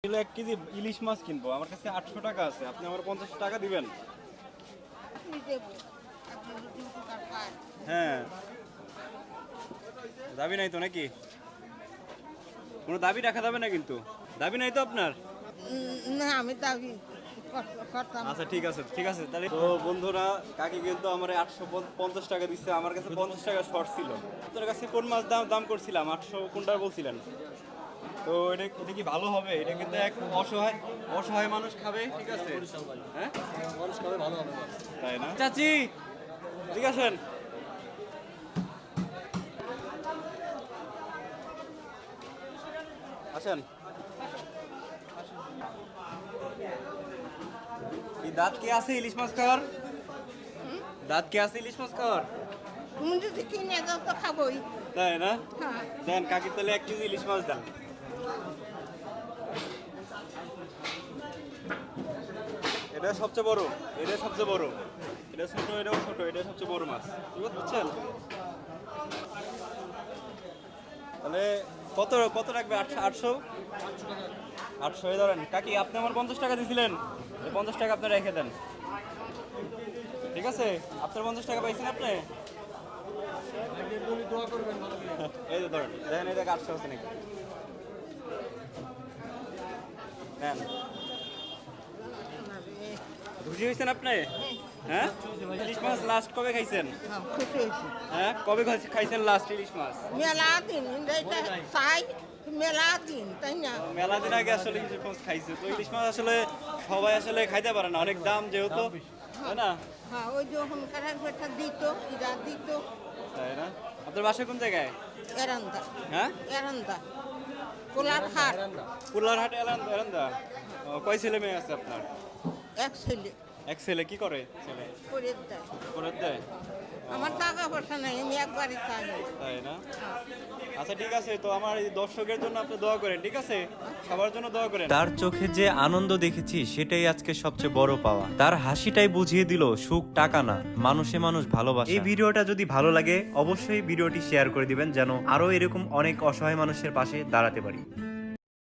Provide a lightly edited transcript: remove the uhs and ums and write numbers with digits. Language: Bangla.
এক কেজি ইলিশ মাছ কিনবো, আমার কাছে 800 টাকা আছে, আপনি আমার 50 টাকা দিবেন? হ্যাঁ, দাবি নাই তো নাকি? কোনো দাবি রাখা যাবে না কিন্তু, দাবি নাই তো আপনার? না, আমি দাবি করতাম। আচ্ছা ঠিক আছে ঠিক আছে, তাহলে তো বন্ধুরা কাকি কিন্তু আমার 850 টাকা দিচ্ছে, আমার কাছে 50 টাকা শর্ট ছিল। আপনার কাছে কোন মাছ দাম করছিলাম 800 কোনটা বলছিলেন? তো এটা কি ভালো হবে? এটা কিন্তু এক অসহায় অসহায় মানুষ খাবে, ঠিক আছে? হ্যাঁ, মানুষ খাবে ভালো হবে। তাই না চাচি? ঠিক আছেন? আসেন। কি দাঁত কি আছে ইলিশ মাছ খাওয়ার? দাঁত কি আছে ইলিশ মাছ খাওয়ার? তুমি যদি কিনে দাও তো খাবোই। তাই না? হ্যাঁ, দেন কাকি তাহলে 1 কেজি ইলিশ মাছ দেন। এটা সবচেয়ে বড়, এটা সবচেয়ে বড়, এটা ছোট, এটাও ছোট, এটা সবচেয়ে বড় মাছ, বুঝছেন? তাহলে কত কত রাখবে? 800 800 ধরেন। কাকি আপনি আমার 50 টাকা দিয়েছিলেন, এই 50 টাকা আপনি রেখে দেন, ঠিক আছে? আপনার 50 টাকা পাইছেন আপনি? দোয়া করবেন ভালো। এই যে ধরেন, দেখেন এই টাকা 800 আছে নাকি? নেন। খুশি হয়েছেন আপনি? হ্যাঁ, ইলিশ মাছ লাস্ট কবে খাইছেন? হ্যাঁ, খুশি হয়েছি। হ্যাঁ, কবে খাইছেন লাস্ট ইলিশ মাছ? মেলা দিন এটা চাই, মেলা দিন, তাই না? মেলা দিন আগে আসলে ইলিশ মাছ খাইছে, তো ইলিশ মাছ আসলে সবাই আসলে খাইতে পারে না, অনেক দাম যেহেতু, তাই না? হ্যাঁ, ওই যখন কারার পেটা দিত, ইরা দিত। তাই না? আপনার বাসা কোন জায়গায়? এরান্দা, হ্যাঁ, এরান্দা, কোলার হাট। পুরলার হাটে এলান্দা। কয় ছেলে মেয়ে আছে আপনার? এক ছেলে এক ছেলে। কি করে ছেলে? করে দেয়। করে দেয়? আমার টাকা পয়সা নাই, আমি একবারই চাই। তাই না? আচ্ছা ঠিক আছে, তো আমার এই দর্শকের জন্য আপনি দোয়া করেন, ঠিক আছে? সবার জন্য দোয়া করেন। তার চোখে যে আনন্দ দেখেছি সেটাই আজকে সবচেয়ে বড় পাওয়া। তার হাসিটাই বুঝিয়ে দিল সুখ টাকা না, মানুষে মানুষ ভালোবাসা। এই ভিডিওটা যদি ভালো লাগে অবশ্যই ভিডিওটি শেয়ার করে দিবেন, যেন আরো এরকম অনেক অসহায় মানুষের পাশে দাঁড়াতে পারি।